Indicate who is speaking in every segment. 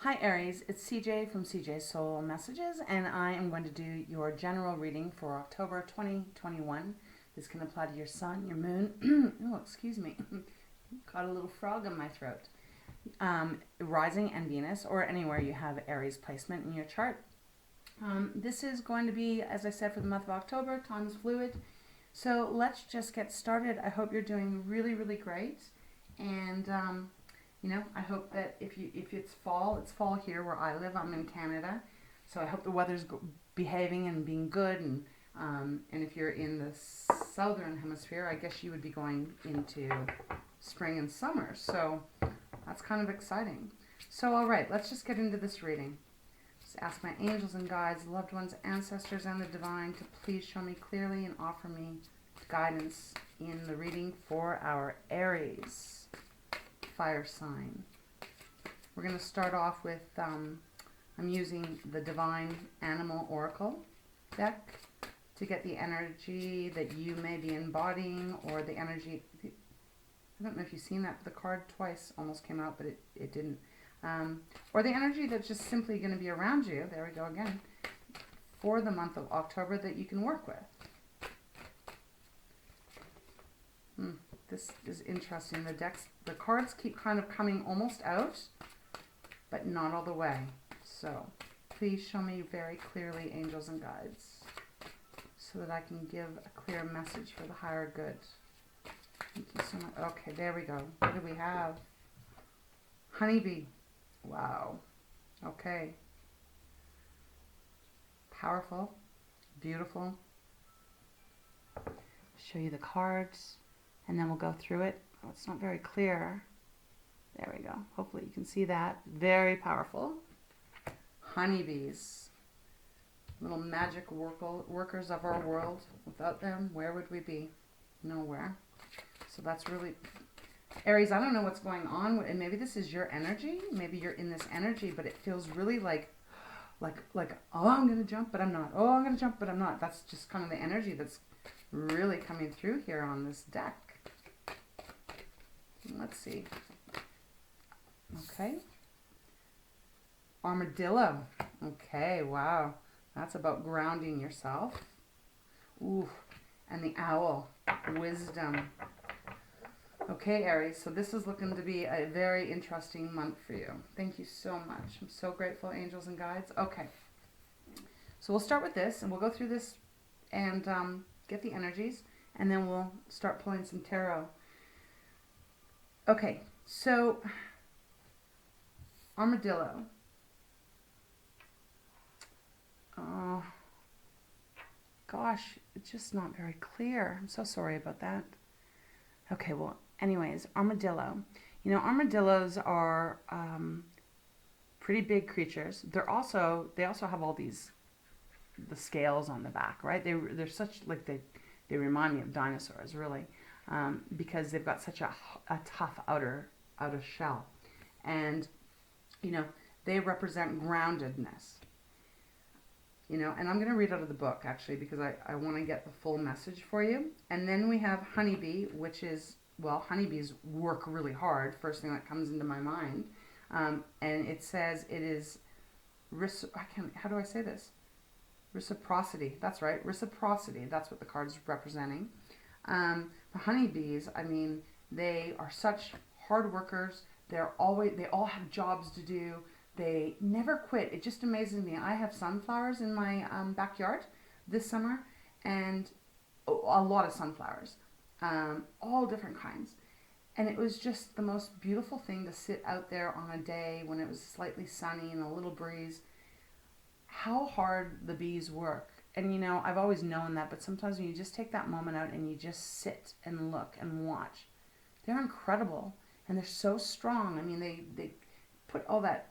Speaker 1: Hi Aries, it's CJ from CJ Soul Messages, and I am going to do your general reading for October 2021. This can apply to your sun, your moon, oh, excuse me, got a little frog in my throat, rising and Venus, or anywhere you have Aries placement in your chart. This is going to be, as I said, for the month of October. Time is fluid. So let's just get started. I hope you're doing really, really great. And I hope that if it's fall here where I live. I'm in Canada, so I hope the weather's behaving and being good. And if you're in the southern hemisphere, I guess you would be going into spring and summer. So that's kind of exciting. So all right, let's just get into this reading. Just ask my angels and guides, loved ones, ancestors, and the divine to please show me clearly and offer me guidance in the reading for our Aries fire sign. We're going to start off with, I'm using the Divine Animal Oracle deck to get the energy that you may be embodying, or the energy, I don't know if you've seen that, the card twice almost came out, but it didn't. Or the energy that's just simply going to be around you, there we go again, for the month of October that you can work with. This is interesting. The cards keep kind of coming almost out, but not all the way. So please show me very clearly, angels and guides, so that I can give a clear message for the higher good. Thank you so much. Okay, there we go. What do we have? Honeybee. Wow. Okay. Powerful. Beautiful. Show you the cards, and then we'll go through it. Oh, it's not very clear. There we go. Hopefully you can see that. Very powerful. Honeybees. Little magic workers of our world. Without them, where would we be? Nowhere. So that's really... Aries, I don't know what's going on, and maybe this is your energy. Maybe you're in this energy, but it feels really like, oh, I'm going to jump, but I'm not. Oh, I'm going to jump, but I'm not. That's just kind of the energy that's really coming through here on this deck. Let's see. Okay. Armadillo. Okay, wow. That's about grounding yourself. Ooh. And the owl. Wisdom. Okay, Aries, so this is looking to be a very interesting month for you. Thank you so much. I'm so grateful, angels and guides. Okay. So we'll start with this, and we'll go through this and get the energies, and then we'll start pulling some tarot. Okay, so armadillo. Oh, gosh, it's just not very clear. I'm so sorry about that. Okay, well, anyways, armadillo. You know, armadillos are pretty big creatures. They also have all the scales on the back, right? They're such, like, they remind me of dinosaurs, really, because they've got such a tough outer shell, and they represent groundedness. And I'm going to read out of the book, actually, because I want to get the full message for you. And then we have honeybee, which is, well, honeybees work really hard, first thing that comes into my mind. And it says it is, how do I say this? Reciprocity. That's right, reciprocity. That's what the card's representing. The honeybees, I mean, they are such hard workers. They all have jobs to do. They never quit. It just amazes me. I have sunflowers in my backyard this summer, and a lot of sunflowers, all different kinds. And it was just the most beautiful thing to sit out there on a day when it was slightly sunny and a little breeze. How hard the bees work. And I've always known that, but sometimes when you just take that moment out and you just sit and look and watch, they're incredible. And they're so strong. I mean, they put all that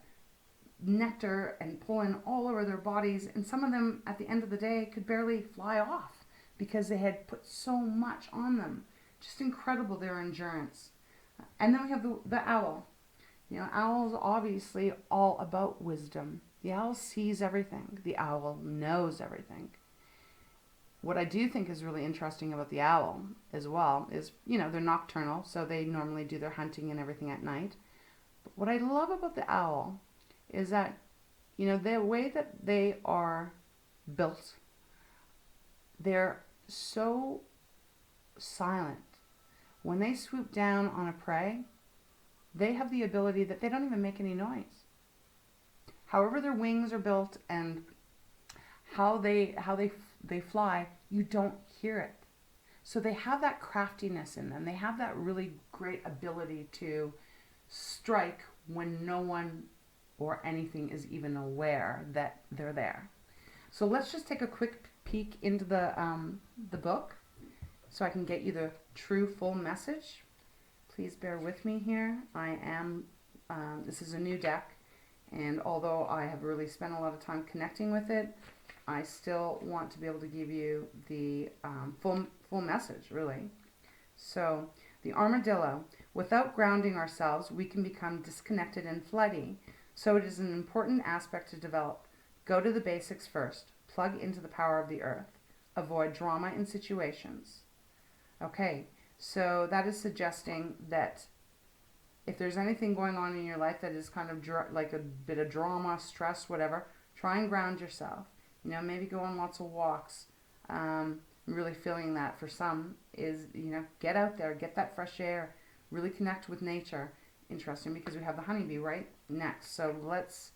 Speaker 1: nectar and pollen all over their bodies, and some of them at the end of the day could barely fly off because they had put so much on them. Just incredible, their endurance. And then we have the owl. Owl's obviously all about wisdom. The owl sees everything. The owl knows everything. What I do think is really interesting about the owl as well is, they're nocturnal, so they normally do their hunting and everything at night. But what I love about the owl is that, you know, the way that they are built, they're so silent. When they swoop down on a prey, they have the ability that they don't even make any noise. However their wings are built and how they fly, you don't hear it. So they have that craftiness in them. They have that really great ability to strike when no one or anything is even aware that they're there. So let's just take a quick peek into the book so I can get you the true full message. Please bear with me here. This is a new deck, and although I have really spent a lot of time connecting with it, I still want to be able to give you the full message, really. So, the armadillo. Without grounding ourselves, we can become disconnected and flighty. So it is an important aspect to develop. Go to the basics first. Plug into the power of the earth. Avoid drama in situations. Okay, so that is suggesting that if there's anything going on in your life that is kind of like a bit of drama, stress, whatever, try and ground yourself. You know, maybe go on lots of walks. Really feeling that for some is, you know, get out there, get that fresh air, really connect with nature. Interesting, because we have the honeybee right next. So let's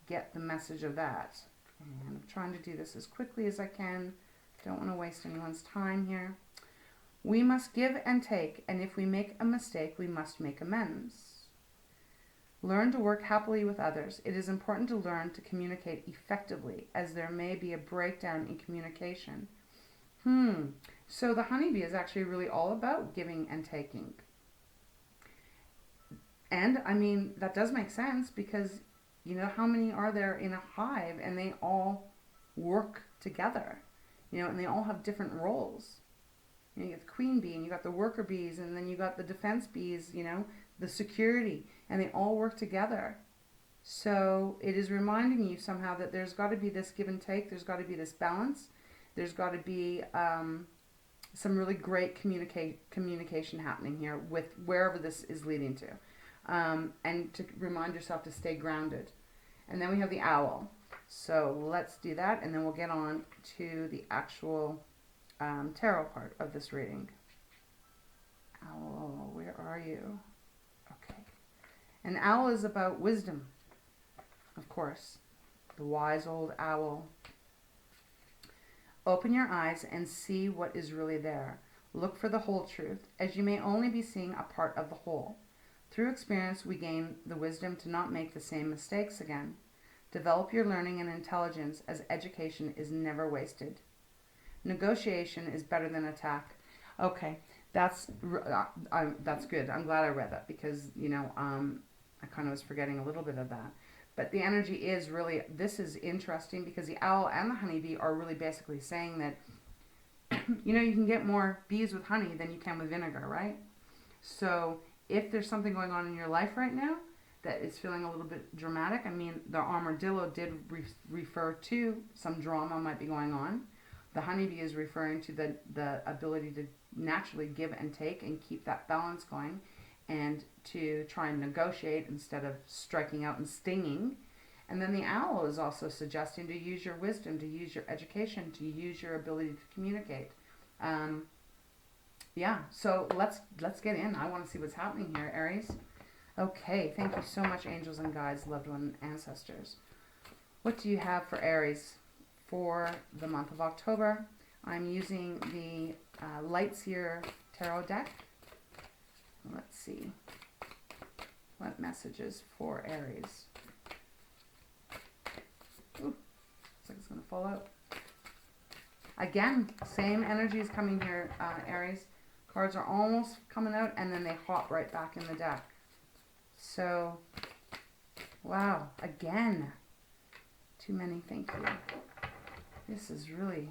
Speaker 1: get the message of that. And I'm trying to do this as quickly as I can. Don't want to waste anyone's time here. We must give and take, and if we make a mistake, we must make amends. Learn to work happily with others. It is important to learn to communicate effectively, as there may be a breakdown in communication. So the honeybee is actually really all about giving and taking. And, I mean, that does make sense because, you know, how many are there in a hive and they all work together, you know, and they all have different roles. You know, you got the queen bee and you got the worker bees and then you got the defense bees, you know, the security, and they all work together. So it is reminding you somehow that there's got to be this give and take, there's got to be this balance, there's got to be some really great communication happening here with wherever this is leading to. And to remind yourself to stay grounded. And then we have the owl. So let's do that, and then we'll get on to the actual tarot part of this reading. Owl, where are you? Okay. An owl is about wisdom, of course. The wise old owl. Open your eyes and see what is really there. Look for the whole truth, as you may only be seeing a part of the whole. Through experience, we gain the wisdom to not make the same mistakes again. Develop your learning and intelligence, as education is never wasted. Negotiation is better than attack. Okay, that's good. I'm glad I read that because, you know, I kind of was forgetting a little bit of that. But the energy is really, this is interesting because the owl and the honeybee are really basically saying that, you know, you can get more bees with honey than you can with vinegar, right? So if there's something going on in your life right now that is feeling a little bit dramatic, I mean, the armadillo did refer to some drama might be going on. The honeybee is referring to the ability to naturally give and take and keep that balance going, and to try and negotiate instead of striking out and stinging. And then the owl is also suggesting to use your wisdom, to use your education, to use your ability to communicate. Yeah, so let's get in. I want to see what's happening here, Aries. Okay, thank you so much, angels and guides, loved one, ancestors. What do you have for Aries for the month of October? I'm using the Light Seer Tarot deck. Let's see. What messages for Aries? Ooh, looks like it's going to fall out. Again, same energy is coming here, Aries. Cards are almost coming out and then they hop right back in the deck. So, wow, again. Too many, thank you. This is really,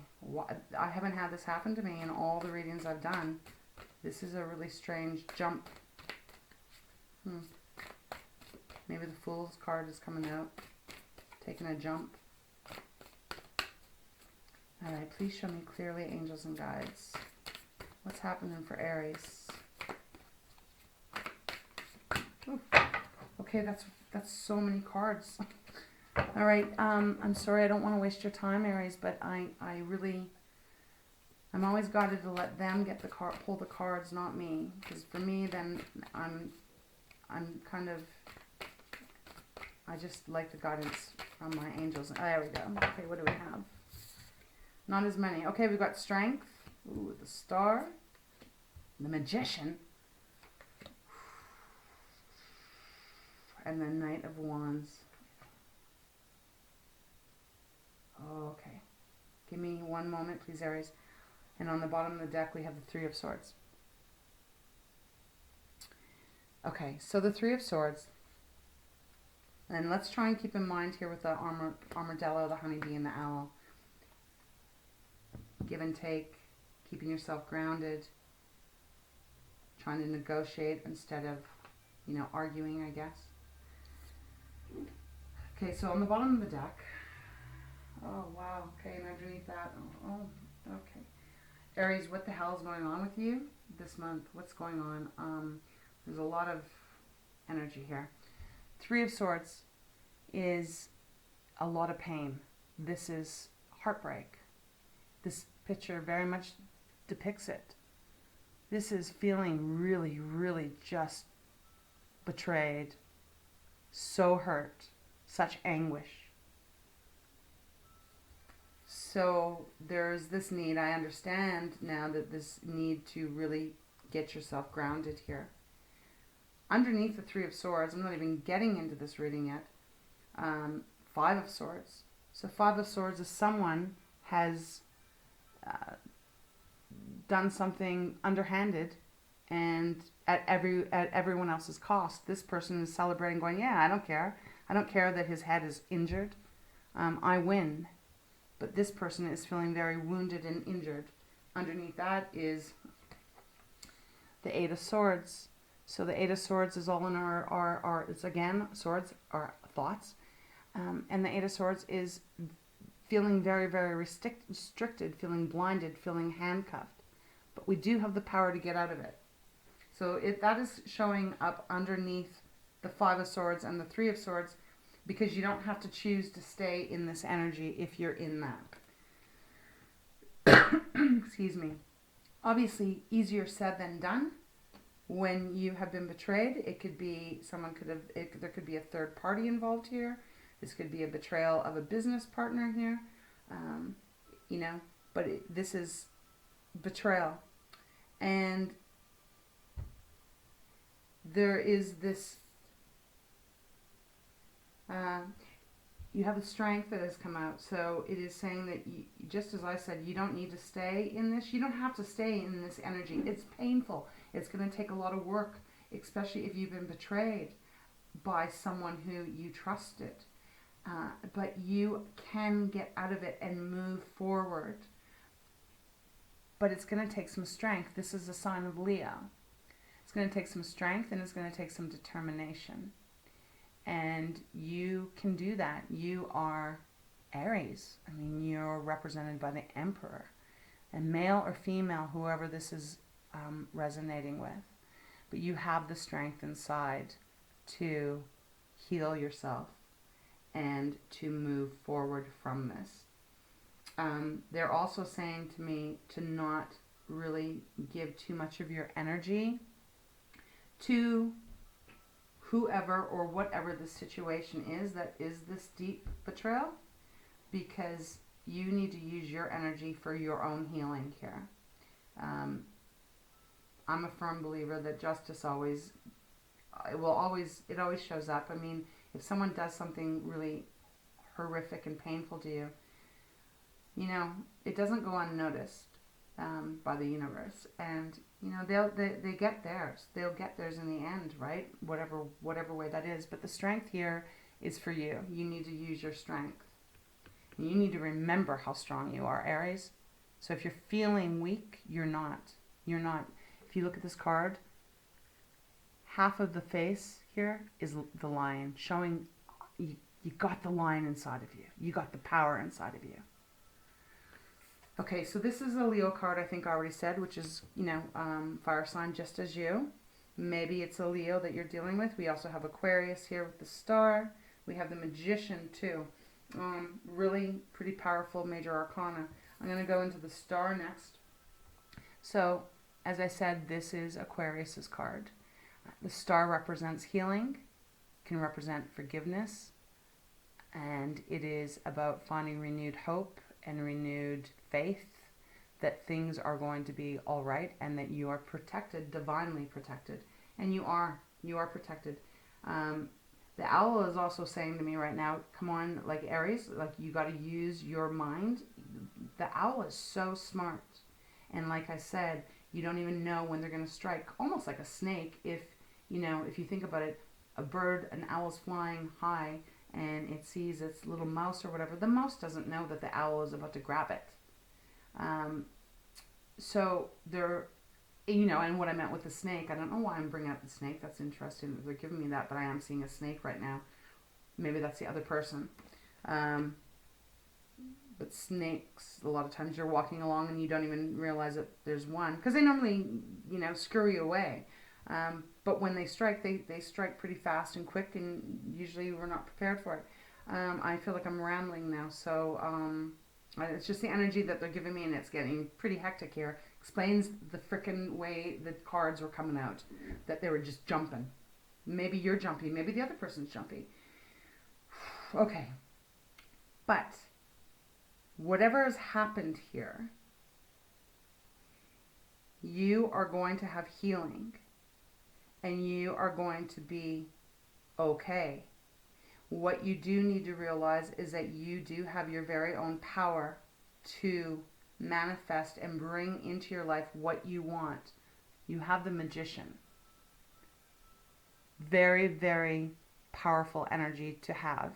Speaker 1: I haven't had this happen to me in all the readings I've done. This is a really strange jump. Maybe the Fool's card is coming out. Taking a jump. Alright, please show me clearly, angels and guides. What's happening for Aries? Ooh. Okay, that's so many cards. All right. I'm sorry. I don't want to waste your time, Aries, but I'm always guided to let them get the card, pull the cards, not me. Because for me, then I'm kind of, I just like the guidance from my angels. Oh, there we go. Okay, what do we have? Not as many. Okay, we've got strength. Ooh, the star. The magician. And the Knight of Wands. Okay. Give me one moment, please, Aries. And on the bottom of the deck, we have the Three of Swords. Okay, so the Three of Swords. And let's try and keep in mind here with the armadillo, the honeybee, and the owl. Give and take, keeping yourself grounded, trying to negotiate instead of, arguing, I guess. Okay, so on the bottom of the deck, oh, wow, okay, and underneath that, okay. Aries, what the hell is going on with you this month? What's going on? There's a lot of energy here. Three of Swords is a lot of pain. This is heartbreak. This picture very much depicts it. This is feeling really, really just betrayed, so hurt, such anguish. So there's this need, I understand now that this need to really get yourself grounded here. Underneath the Three of Swords, I'm not even getting into this reading yet, Five of Swords. So Five of Swords is someone has done something underhanded and at everyone else's cost. This person is celebrating, going, yeah, I don't care. I don't care that his head is injured. I win. But this person is feeling very wounded and injured. Underneath that is the Eight of Swords. So the Eight of Swords is all in our it's again, swords are thoughts. And the Eight of Swords is feeling very, very restricted, feeling blinded, feeling handcuffed. But we do have the power to get out of it. So that is showing up underneath the Five of Swords and the Three of Swords, because you don't have to choose to stay in this energy if you're in that. Excuse me. Obviously, easier said than done. When you have been betrayed, it could be there could be a third party involved here. This could be a betrayal of a business partner here, but this is betrayal. And there is this, you have the strength that has come out. So it is saying that, just as I said, you don't need to stay in this. You don't have to stay in this energy. It's painful. It's going to take a lot of work, especially if you've been betrayed by someone who you trusted. But you can get out of it and move forward. But it's going to take some strength. This is a sign of Leo. It's going to take some strength and it's going to take some determination. And you can do that. You are Aries. I mean, you're represented by the Emperor. And male or female, whoever this is resonating with. But you have the strength inside to heal yourself and to move forward from this. They're also saying to me to not really give too much of your energy to whoever or whatever the situation is that is this deep betrayal, because you need to use your energy for your own healing here. I'm a firm believer that justice always shows up. I mean, if someone does something really horrific and painful to you, it doesn't go unnoticed by the universe. And, they get theirs. They'll get theirs in the end, right? Whatever way that is. But the strength here is for you. You need to use your strength. And you need to remember how strong you are, Aries. So if you're feeling weak, you're not. You're not. If you look at this card, half of the face here is the lion, showing you got the lion inside of you. You got the power inside of you. Okay, so this is a Leo card, I think I already said, which is, fire sign just as you. Maybe it's a Leo that you're dealing with. We also have Aquarius here with the star. We have the Magician too. Really pretty powerful major arcana. I'm going to go into the Star next. So, as I said, this is Aquarius's card. The Star represents healing, can represent forgiveness, and it is about finding renewed hope and renewed faith that things are going to be all right and that you are protected, divinely protected. And you are protected. The owl is also saying to me right now, come on, like Aries, like you got to use your mind. The owl is so smart. And like I said, you don't even know when they're going to strike, almost like a snake. If you think about it, a bird, an owl's flying high and it sees its little mouse or whatever, the mouse doesn't know that the owl is about to grab it. So they're, and what I meant with the snake, I don't know why I'm bringing up the snake. That's interesting that they're giving me that, but I am seeing a snake right now. Maybe that's the other person. But snakes, a lot of times you're walking along and you don't even realize that there's one, because they normally, scurry away. But when they strike, they strike pretty fast and quick, and usually we're not prepared for it. I feel like I'm rambling now, so it's just the energy that they're giving me, and it's getting pretty hectic here. Explains the frickin' way the cards were coming out, that they were just jumping. Maybe you're jumpy, maybe the other person's jumpy. Okay. But whatever has happened here, you are going to have healing, and you are going to be okay. What you do need to realize is that you do have your very own power to manifest and bring into your life what you want. You have the Magician. Very, very powerful energy to have.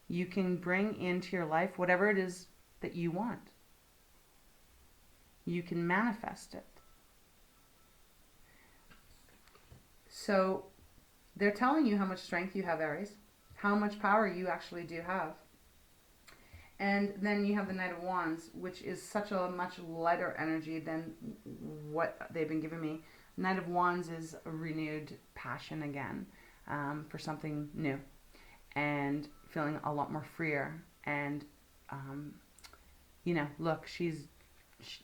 Speaker 1: You can bring into your life whatever it is that you want. You can manifest it. So they're telling you how much strength you have, Aries, how much power you actually do have. And then you have the Knight of Wands, which is such a much lighter energy than what they've been giving me. Knight of Wands is a renewed passion again, for something new, and feeling a lot more freer. And, look,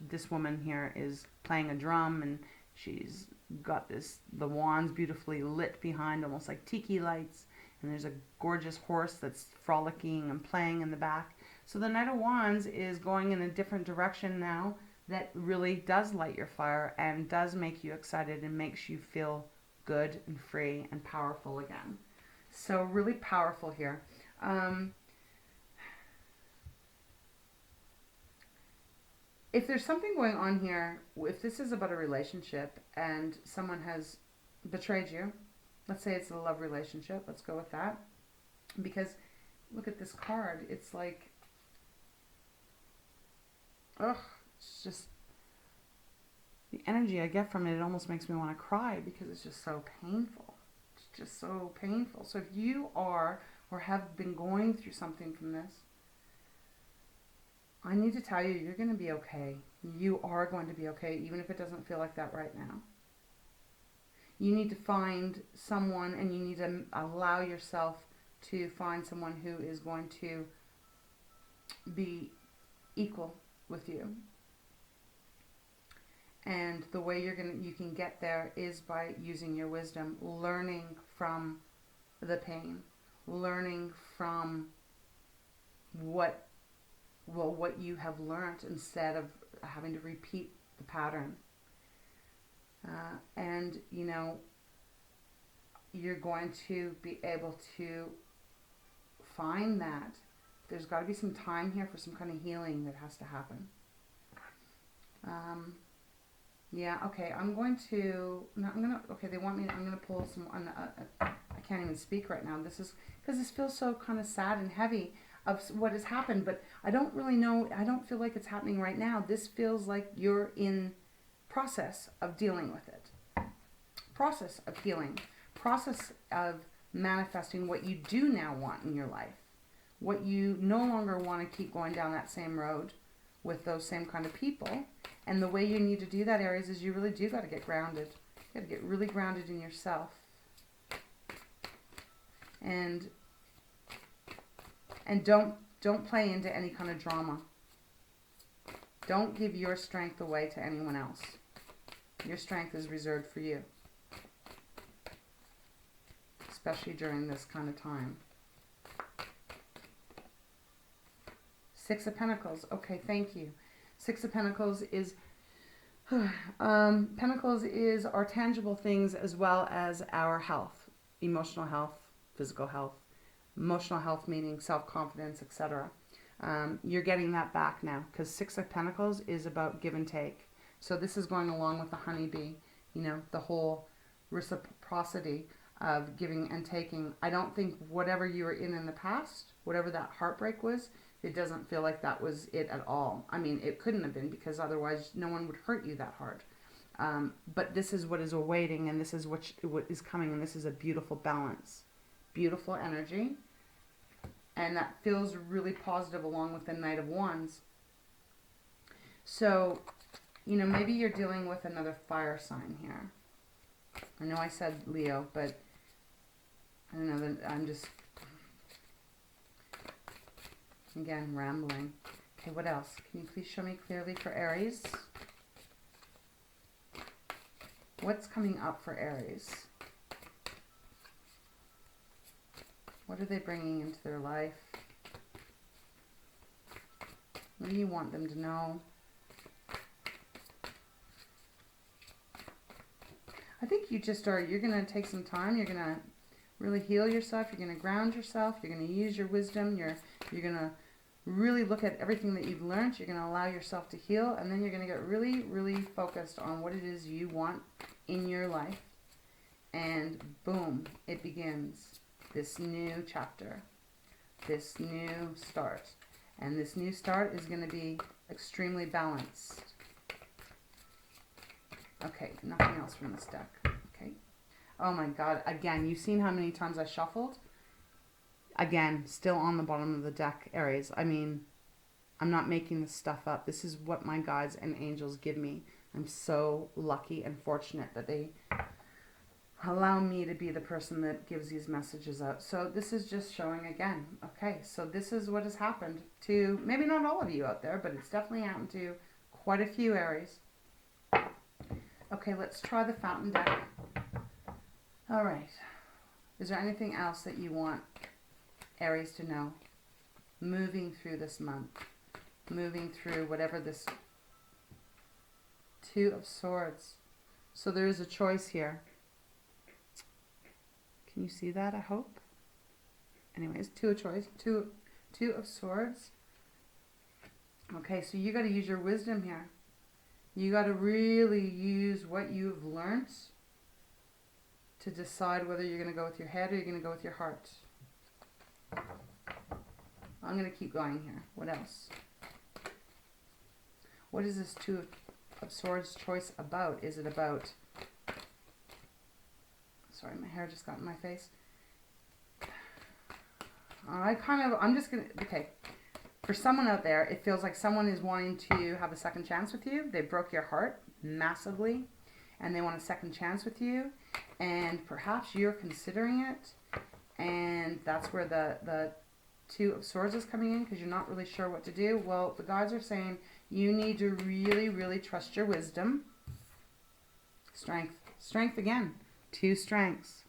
Speaker 1: this woman here is playing a drum, and she's got the wands beautifully lit behind, almost like tiki lights. And there's a gorgeous horse that's frolicking and playing in the back. So the Knight of Wands is going in a different direction now that really does light your fire and does make you excited and makes you feel good and free and powerful again. So really powerful here. If there's something going on here, if this is about a relationship and someone has betrayed you, let's say it's a love relationship, let's go with that. Because look at this card, it's like, it's just, the energy I get from it almost makes me want to cry because it's just so painful. It's just so painful. So if you are or have been going through something from this, I need to tell you, you're going to be okay. You are going to be okay, even if it doesn't feel like that right now. You need to find someone, and you need to allow yourself to find someone who is going to be equal with you. And the way you can get there is by using your wisdom, learning from the pain, learning from what you have learned instead of having to repeat the pattern. And you're going to be able to find that. There's got to be some time here for some kind of healing that has to happen. Okay, they want me, I'm going to pull some, I can't even speak right now. This is, because this feels so kind of sad and heavy of what has happened, but I don't really know, I don't feel like it's happening right now. This feels like you're in process of dealing with it. Process of healing. Process of manifesting what you do now want in your life. What you no longer want to keep going down that same road with those same kind of people. And the way you need to do that, Aries, is you really do got to get grounded. You got to get really grounded in yourself. And And don't play into any kind of drama. Don't give your strength away to anyone else. Your strength is reserved for you. Especially during this kind of time. Six of Pentacles. Okay, thank you. Six of Pentacles is Pentacles is our tangible things as well as our health, emotional health, physical health. Emotional health meaning self-confidence, etc. You're getting that back now because Six of Pentacles is about give and take. So this is going along with the honeybee, you know, the whole reciprocity of giving and taking. I don't think whatever you were in the past, whatever that heartbreak was, it doesn't feel like that was it at all. I mean, it couldn't have been because otherwise no one would hurt you that hard. But this is what is awaiting, and this is what is coming, and this is a beautiful balance. Beautiful energy. And that feels really positive along with the Knight of Wands. So, you know, maybe you're dealing with another fire sign here. I know I said Leo, but I don't know, I'm just, again, rambling. Okay, what else? Can you please show me clearly for Aries? What's coming up for Aries? What are they bringing into their life? What do you want them to know? I think you just are, you're going to take some time. You're going to really heal yourself. You're going to ground yourself. You're going to use your wisdom. You're going to really look at everything that you've learned. You're going to allow yourself to heal. And then you're going to get really, really focused on what it is you want in your life. And boom, it begins. This new chapter. This new start. And this new start is going to be extremely balanced. Okay, nothing else from this deck. Okay. Oh my God. Again, you've seen how many times I shuffled? Again, still on the bottom of the deck, Aries. I mean, I'm not making this stuff up. This is what my guides and angels give me. I'm so lucky and fortunate that they allow me to be the person that gives these messages out. So this is just showing again. Okay, so this is what has happened to, maybe not all of you out there, but it's definitely happened to quite a few Aries. Okay, let's try the fountain deck. All right. Is there anything else that you want Aries to know? Moving through this month. Moving through whatever this Two of Swords. So there is a choice here. Can you see that, I hope? Anyways, two of Swords. Okay, so you got to use your wisdom here. You got to really use what you've learned to decide whether you're going to go with your head or you're going to go with your heart. I'm going to keep going here. What else? What is this Two of Swords choice about? Is it about... Sorry, my hair just got in my face. I'm just going to... Okay. For someone out there, it feels like someone is wanting to have a second chance with you. They broke your heart massively, and they want a second chance with you. And perhaps you're considering it, and that's where the Two of Swords is coming in because you're not really sure what to do. Well, the guides are saying you need to really, really trust your wisdom. Strength. Strength again. Two strengths.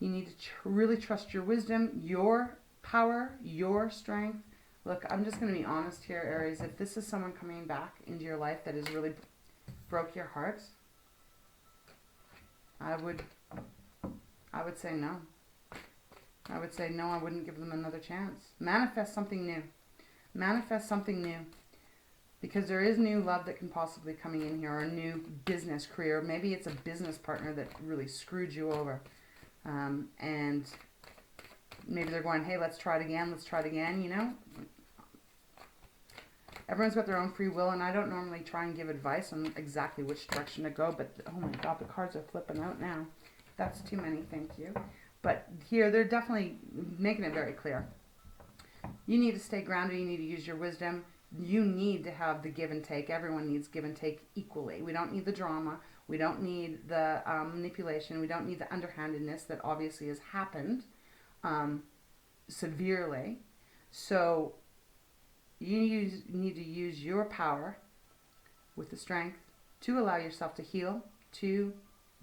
Speaker 1: You need to really trust your wisdom, your power, your strength. Look, I'm just going to be honest here, Aries. If this is someone coming back into your life that has really broke your heart, I would say no. I would say no, I wouldn't give them another chance. Manifest something new. Manifest something new. Because there is new love that can possibly coming in here, or a new business career. Maybe it's a business partner that really screwed you over. And maybe they're going, hey, let's try it again, you know. Everyone's got their own free will, and I don't normally try and give advice on exactly which direction to go, but oh my God, the cards are flipping out now. That's too many, thank you. But here, they're definitely making it very clear. You need to stay grounded, you need to use your wisdom. You need to have the give and take. Everyone needs give and take equally. We don't need the drama. We don't need the manipulation. We don't need the underhandedness that obviously has happened. severely. So you need to use your power with the strength to allow yourself to heal, to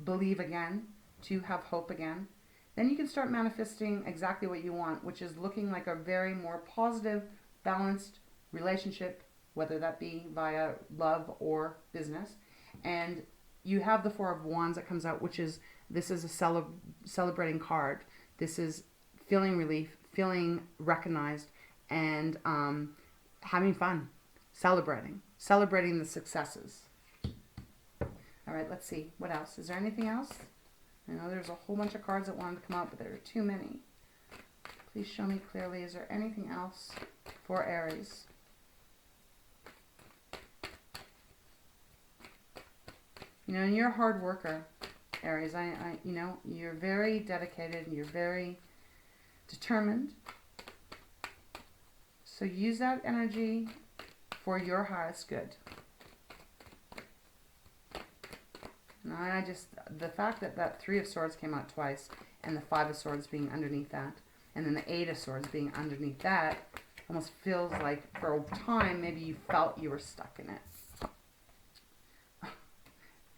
Speaker 1: believe again, to have hope again. Then you can start manifesting exactly what you want, which is looking like a very more positive, balanced relationship, whether that be via love or business. And you have the Four of Wands that comes out, which is, this is a celebrating card. This is feeling relief, feeling recognized, and having fun, celebrating the successes. All right, let's see. What else? Is there anything else? I know there's a whole bunch of cards that wanted to come out, but there are too many. Please show me clearly. Is there anything else for Aries? You know, and you're a hard worker, Aries. You know, you're very dedicated and you're very determined. So use that energy for your highest good. And I just, the fact that that Three of Swords came out twice, and the Five of Swords being underneath that, and then the Eight of Swords being underneath that, almost feels like for a time maybe you felt you were stuck in it.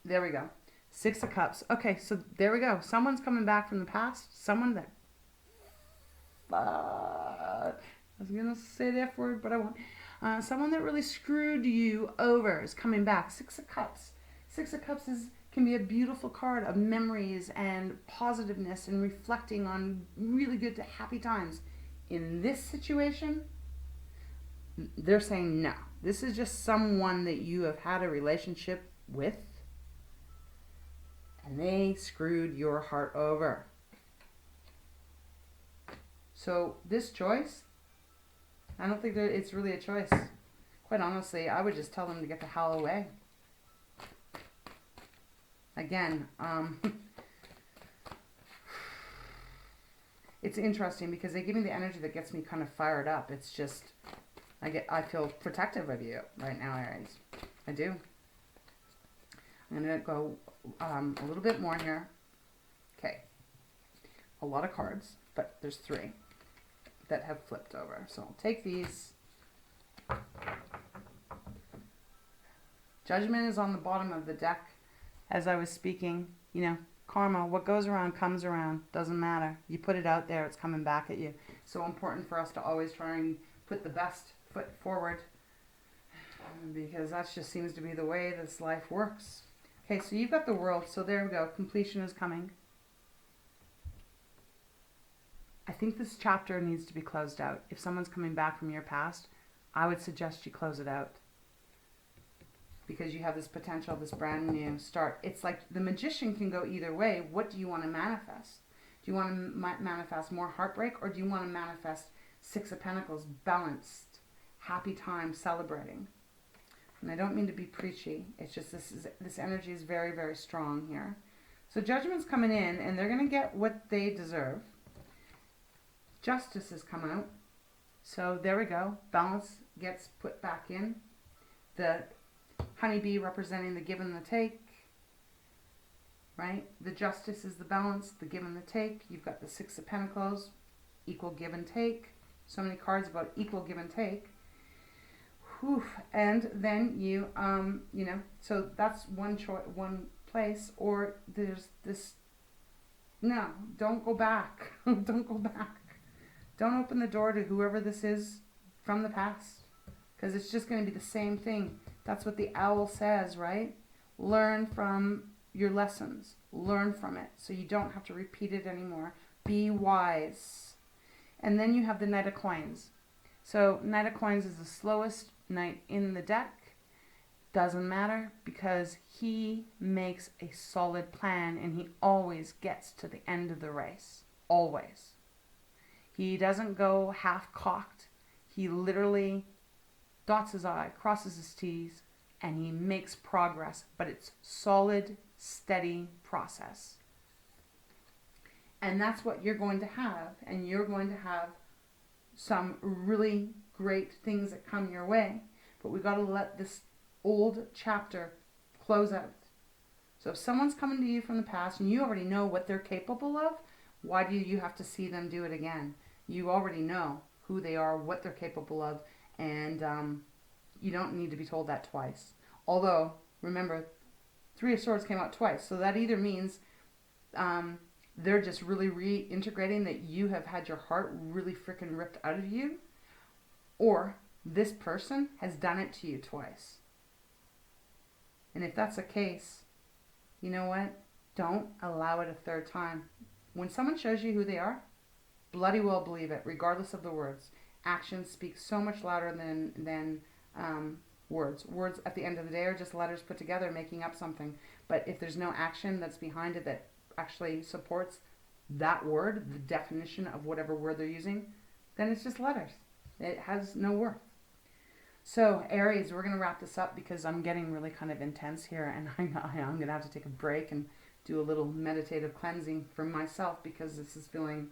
Speaker 1: There we go. Six of Cups. Okay, so there we go. Someone's coming back from the past. Someone that... I was going to say the F word, but I won't. Someone that really screwed you over is coming back. Six of Cups. Six of Cups can be a beautiful card of memories and positiveness and reflecting on really good to happy times. In this situation, they're saying no. This is just someone that you have had a relationship with, and they screwed your heart over. So this choice, I don't think that it's really a choice. Quite honestly, I would just tell them to get the hell away. Again, it's interesting because they give me the energy that gets me kind of fired up. It's just, I feel protective of you right now, Aries. I do. I'm going to go a little bit more here. Okay. A lot of cards, but there's three that have flipped over. So I'll take these. Judgment is on the bottom of the deck. As I was speaking, you know, karma, what goes around comes around. Doesn't matter. You put it out there, it's coming back at you. So important for us to always try and put the best foot forward, because that just seems to be the way this life works. Okay, so you've got the World. So there we go. Completion is coming. I think this chapter needs to be closed out. If someone's coming back from your past, I would suggest you close it out. Because you have this potential, this brand new start. It's like the Magician can go either way. What do you want to manifest? Do you want to manifest more heartbreak, or do you want to manifest Six of Pentacles, balanced, happy time, celebrating? And I don't mean to be preachy. It's just this energy is very, very strong here. So Judgment's coming in, and they're going to get what they deserve. Justice has come out. So there we go. Balance gets put back in. The honeybee representing the give and the take, right? The Justice is the balance, the give and the take. You've got the Six of Pentacles, equal give and take. So many cards about equal give and take. Whew. And then you know, so that's one place. Or there's this, no, don't go back. Don't go back. Don't open the door to whoever this is from the past, because it's just going to be the same thing. That's what the owl says, right? Learn from your lessons. Learn from it so you don't have to repeat it anymore. Be wise. And then you have the Knight of Coins. So Knight of Coins is the slowest knight in the deck. Doesn't matter, because he makes a solid plan and he always gets to the end of the race. Always. He doesn't go half-cocked. He literally dots his I, crosses his T's, and he makes progress. But it's solid, steady process. And that's what you're going to have. And you're going to have some really great things that come your way. But we've got to let this old chapter close out. So if someone's coming to you from the past and you already know what they're capable of, why do you have to see them do it again? You already know who they are, what they're capable of, and you don't need to be told that twice. Although, remember, Three of Swords came out twice, so that either means they're just really reintegrating that you have had your heart really freaking ripped out of you, or this person has done it to you twice. And if that's the case, you know what? Don't allow it a third time. When someone shows you who they are, bloody well believe it, regardless of the words. Actions speak so much louder than words. Words at the end of the day are just letters put together making up something. But if there's no action that's behind it that actually supports that word, the definition of whatever word they're using, then it's just letters. It has no worth. So, Aries, we're going to wrap this up because I'm getting really kind of intense here, and I'm going to have to take a break and do a little meditative cleansing for myself because this is feeling,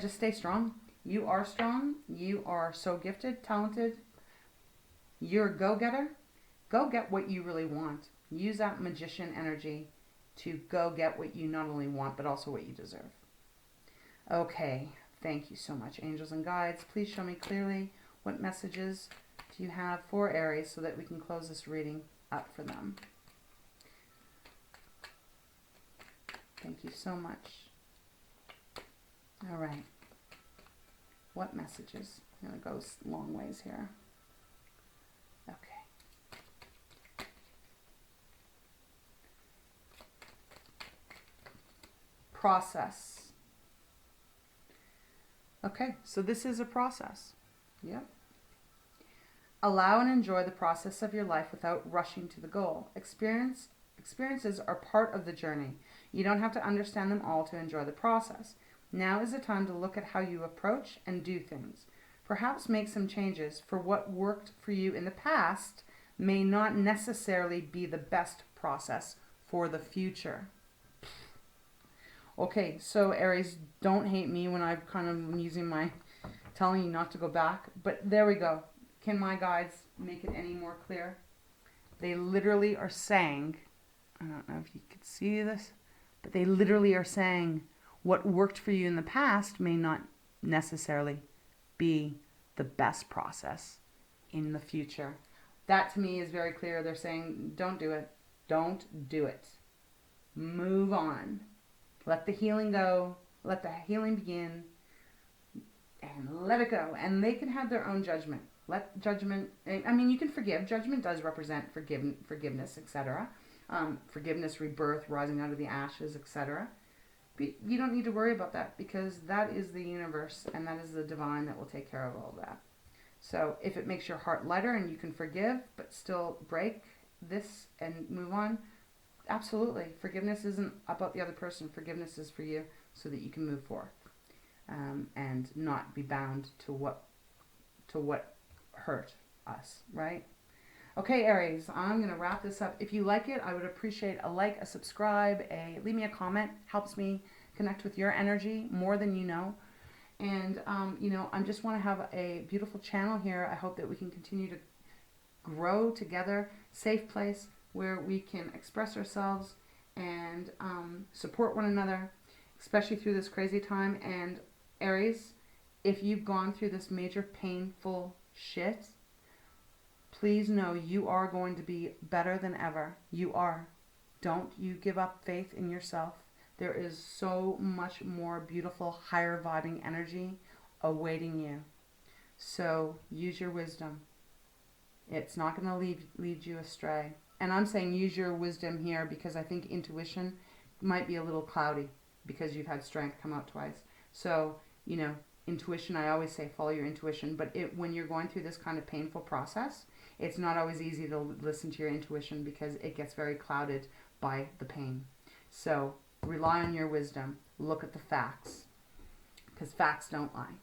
Speaker 1: just stay strong. You are strong. You are so gifted, talented. You're a go-getter. Go get what you really want. Use that magician energy to go get what you not only want, but also what you deserve. Okay. Thank you so much, angels and guides. Please show me clearly what messages do you have for Aries so that we can close this reading up for them. Thank you so much. All right. What messages? I'm going to go long ways here. Okay. Process. Okay, so this is a process. Yep. Allow and enjoy the process of your life without rushing to the goal. Experiences are part of the journey. You don't have to understand them all to enjoy the process. Now is the time to look at how you approach and do things. Perhaps make some changes, for what worked for you in the past may not necessarily be the best process for the future. Okay, so Aries, don't hate me when I'm kind of using telling you not to go back. But there we go. Can my guides make it any more clear? They literally are saying, I don't know if you could see this, but they literally are saying what worked for you in the past may not necessarily be the best process in the future. That to me is very clear. They're saying, don't do it. Don't do it. Move on. Let the healing go. Let the healing begin. And let it go. And they can have their own judgment. Let judgment, I mean, you can forgive. Judgment does represent forgiveness, etc. Forgiveness, rebirth, rising out of the ashes, etc. But you don't need to worry about that because that is the universe and that is the divine that will take care of all of that. So if it makes your heart lighter and you can forgive but still break this and move on, absolutely. Forgiveness isn't about the other person. Forgiveness is for you so that you can move forth and not be bound to what hurt us, right? Okay, Aries, I'm going to wrap this up. If you like it, I would appreciate a like, a subscribe, leave me a comment. Helps me connect with your energy more than you know. And, I just want to have a beautiful channel here. I hope that we can continue to grow together, safe place where we can express ourselves and support one another, especially through this crazy time. And Aries, if you've gone through this major painful shit, please know you are going to be better than ever. You are. Don't you give up faith in yourself. There is so much more beautiful, higher vibing energy awaiting you. So use your wisdom. It's not going to lead you astray. And I'm saying use your wisdom here because I think intuition might be a little cloudy because you've had strength come out twice. So, intuition, I always say follow your intuition. But when you're going through this kind of painful process, it's not always easy to listen to your intuition because it gets very clouded by the pain. So rely on your wisdom. Look at the facts because facts don't lie.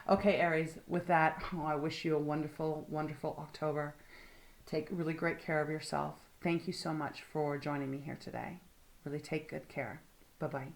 Speaker 1: Okay, Aries, with that, I wish you a wonderful, wonderful October. Take really great care of yourself. Thank you so much for joining me here today. Really take good care. Bye-bye.